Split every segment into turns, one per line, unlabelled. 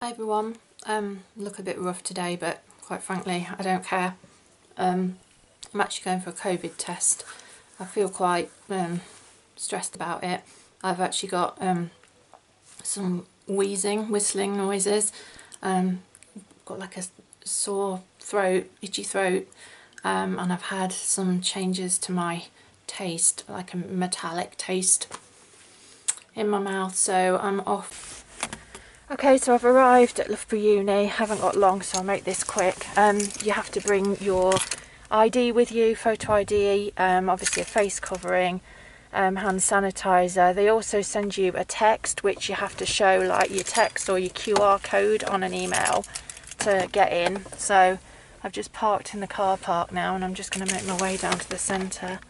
Hi everyone, look a bit rough today, but quite frankly I don't care. I'm actually going for a COVID test. I feel quite stressed about it. I've actually got some whistling noises, got like a sore throat, itchy throat, and I've had some changes to my taste, like a metallic taste in my mouth, so I'm off. Okay, so I've arrived at Loughborough Uni, haven't got long, so I'll make this quick. You have to bring your ID with you, photo ID, obviously a face covering, hand sanitizer. They also send you a text which you have to show, like your text or your QR code on an email to get in. So I've just parked in the car park now and I'm just going to make my way down to the centre.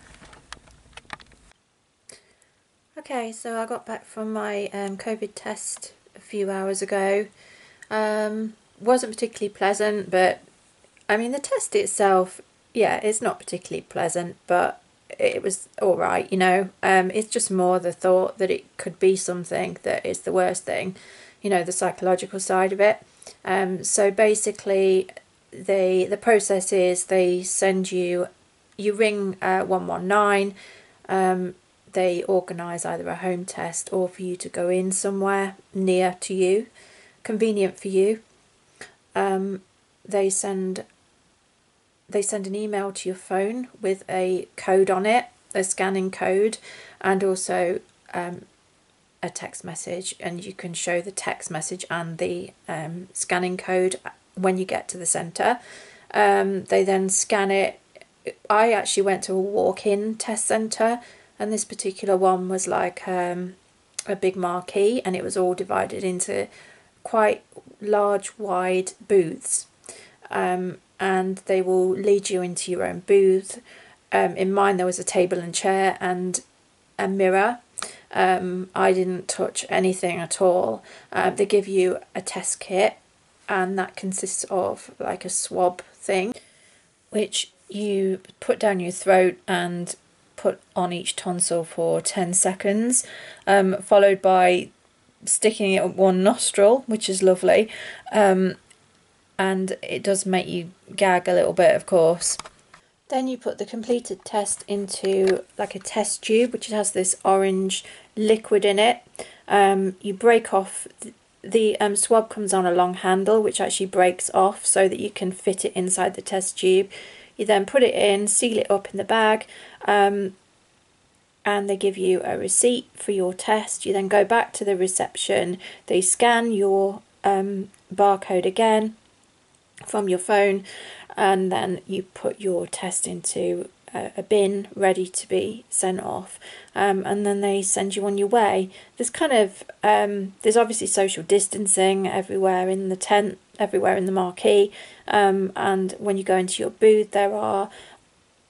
Okay, so I got back from my COVID test a few hours ago. Wasn't particularly pleasant, but I mean the test itself, yeah, it's not particularly pleasant, but it was all right, you know. It's just more the thought that it could be something that is the worst thing, you know, the psychological side of it. So basically the process is they send you ring 119. They organise either a home test or for you to go in somewhere near to you, convenient for you. They send an email to your phone with a code on it, a scanning code, and also a text message, and you can show the text message and the scanning code when you get to the centre. They then scan it. I actually went to a walk-in test centre, and this particular one was like a big marquee, and it was all divided into quite large, wide booths. And they will lead you into your own booth. In mine there was a table and chair and a mirror. I didn't touch anything at all. They give you a test kit, and that consists of like a swab thing, which you put down your throat and put on each tonsil for 10 seconds, followed by sticking it up one nostril, which is lovely, and it does make you gag a little bit, of course. Then you put the completed test into like a test tube, which has this orange liquid in it. You break off the swab, comes on a long handle which actually breaks off so that you can fit it inside the test tube. You then put it in, seal it up in the bag, and they give you a receipt for your test. You then go back to the reception, they scan your barcode again from your phone, and then you put your test into a bin ready to be sent off, and then they send you on your way. There's there's obviously social distancing everywhere in the tent, everywhere in the marquee, and when you go into your booth there are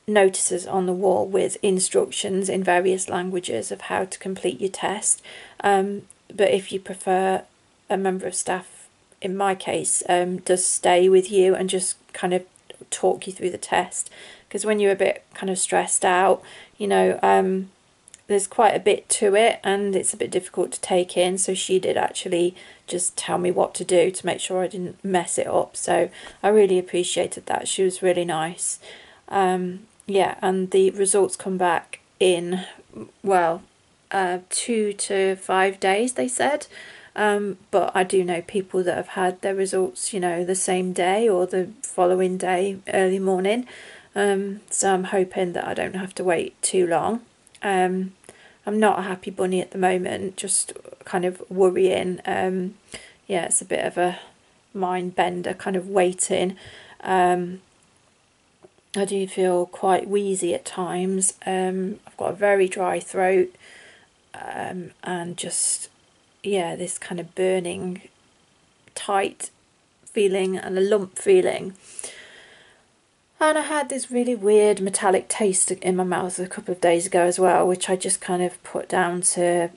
notices on the wall with instructions in various languages of how to complete your test, but if you prefer, a member of staff, in my case, does stay with you and just kind of talk you through the test, because when you're a bit kind of stressed out, you know, there's quite a bit to it and it's a bit difficult to take in. So she did actually just tell me what to do to make sure I didn't mess it up, so I really appreciated that. She was really nice. Yeah, and the results come back in, well, 2 to 5 days, they said. But I do know people that have had their results, you know, the same day or the following day, early morning. So I'm hoping that I don't have to wait too long. I'm not a happy bunny at the moment, just kind of worrying. Yeah, it's a bit of a mind bender kind of waiting. I do feel quite wheezy at times. I've got a very dry throat, and just, yeah, this kind of burning, tight feeling and a lump feeling. And I had this really weird metallic taste in my mouth a couple of days ago as well, which I just kind of put down to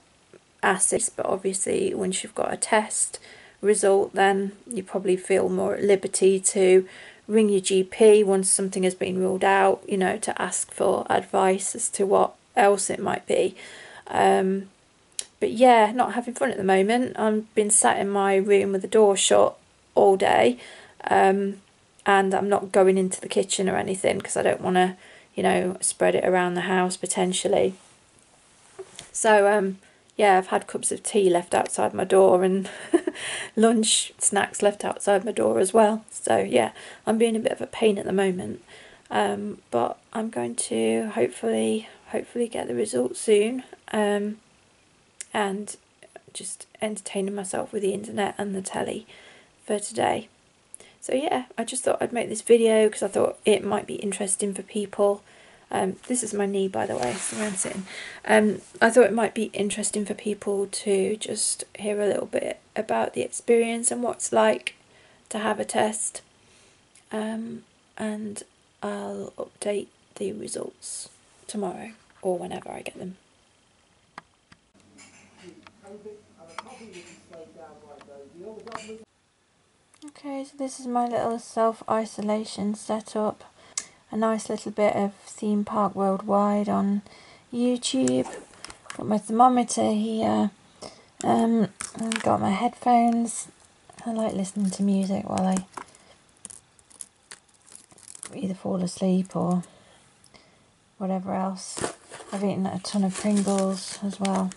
acids. But obviously once you've got a test result, then you probably feel more at liberty to ring your GP once something has been ruled out, you know, to ask for advice as to what else it might be. But yeah, not having fun at the moment. I've been sat in my room with the door shut all day, and I'm not going into the kitchen or anything because I don't want to, you know, spread it around the house potentially. So yeah, I've had cups of tea left outside my door and lunch snacks left outside my door as well. So yeah, I'm being a bit of a pain at the moment, but I'm going to hopefully get the results soon, and just entertaining myself with the internet and the telly for today. So yeah, I just thought I'd make this video because I thought it might be interesting for people. This is my knee, by the way, so I'm sitting. I thought it might be interesting for people to just hear a little bit about the experience and what it's like to have a test. And I'll update the results tomorrow or whenever I get them. Okay, so this is my little self-isolation setup. A nice little bit of theme park worldwide on YouTube. Got my thermometer here. And got my headphones. I like listening to music while I either fall asleep or whatever else. I've eaten a ton of Pringles as well.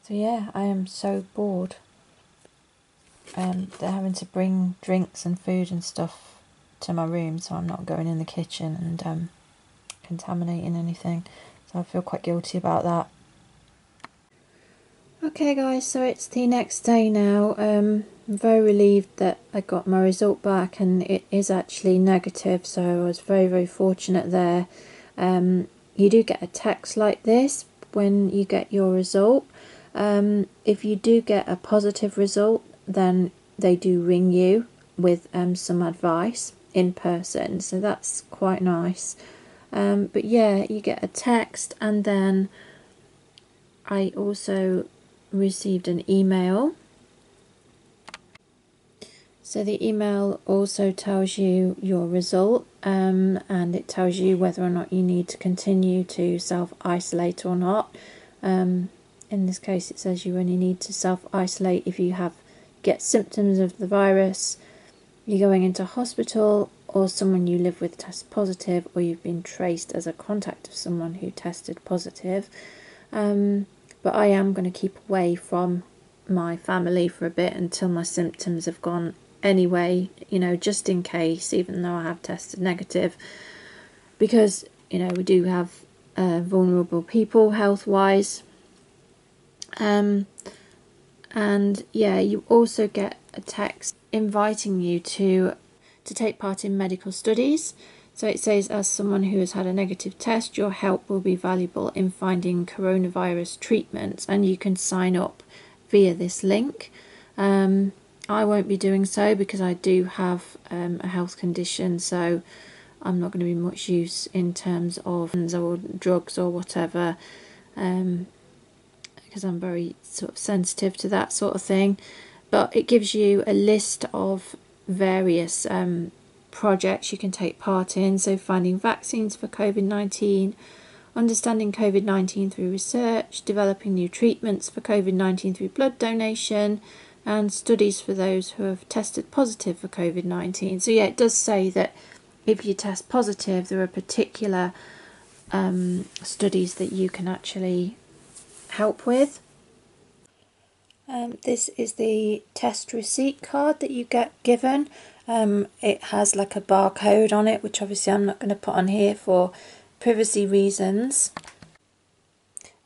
So yeah, I am so bored. They're having to bring drinks and food and stuff to my room, so I'm not going in the kitchen and contaminating anything. So I feel quite guilty about that. Okay guys, so it's the next day now. I'm very relieved that I got my result back and it is actually negative, so I was very fortunate there. You do get a text like this when you get your result. If you do get a positive result, then they do ring you with some advice in person, so that's quite nice. But yeah, you get a text, and then I also received an email. So the email also tells you your result, and it tells you whether or not you need to continue to self-isolate or not. In this case, it says you only need to self-isolate if you get symptoms of the virus, you're going into hospital, or someone you live with tests positive, or you've been traced as a contact of someone who tested positive. But I am going to keep away from my family for a bit until my symptoms have gone anyway, you know, just in case, even though I have tested negative, because, you know, we do have vulnerable people health-wise. And yeah, you also get a text inviting you to take part in medical studies. So it says, as someone who has had a negative test, your help will be valuable in finding coronavirus treatments, and you can sign up via this link. I won't be doing so because I do have a health condition, so I'm not going to be much use in terms of or drugs or whatever, because I'm very sort of sensitive to that sort of thing. But it gives you a list of various projects you can take part in. So finding vaccines for COVID-19, understanding COVID-19 through research, developing new treatments for COVID-19 through blood donation, and studies for those who have tested positive for COVID-19. So yeah, it does say that if you test positive, there are particular studies that you can actually help with. This is the test receipt card that you get given. It has like a barcode on it, which obviously I'm not going to put on here for privacy reasons.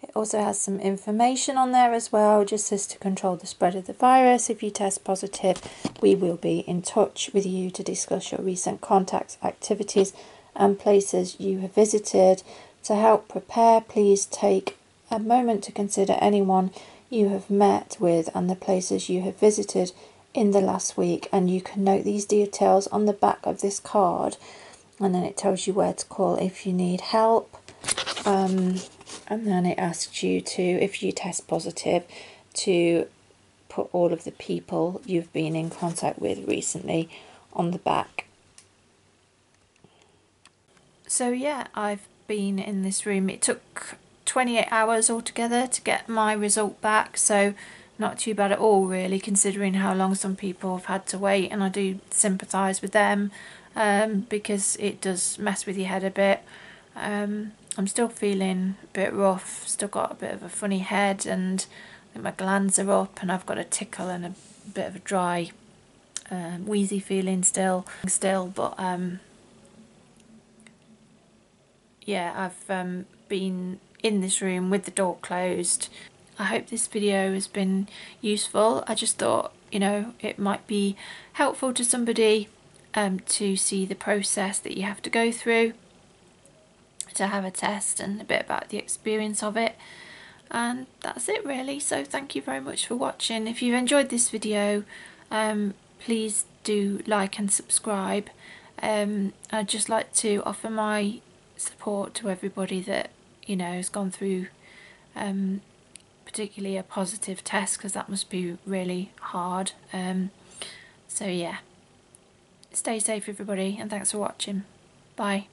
It also has some information on there as well, just says to control the spread of the virus. If you test positive, we will be in touch with you to discuss your recent contacts, activities and places you have visited. To help prepare, please take a moment to consider anyone you have met with and the places you have visited in the last week, and you can note these details on the back of this card, and then it tells you where to call if you need help. And then it asks you to, if you test positive, to put all of the people you've been in contact with recently on the back. So yeah, I've been in this room. It took 28 hours altogether to get my result back, so not too bad at all really, considering how long some people have had to wait, and I do sympathise with them because it does mess with your head a bit. I'm still feeling a bit rough, still got a bit of a funny head, and I think my glands are up, and I've got a tickle and a bit of a dry wheezy feeling still, but yeah, I've been in this room with the door closed. I hope this video has been useful. I just thought, you know, it might be helpful to somebody to see the process that you have to go through to have a test, and a bit about the experience of it. And that's it really, so thank you very much for watching. If you've enjoyed this video, please do like and subscribe. I'd just like to offer my support to everybody that, you know, has gone through particularly a positive test, because that must be really hard. So yeah, stay safe everybody, and thanks for watching. Bye.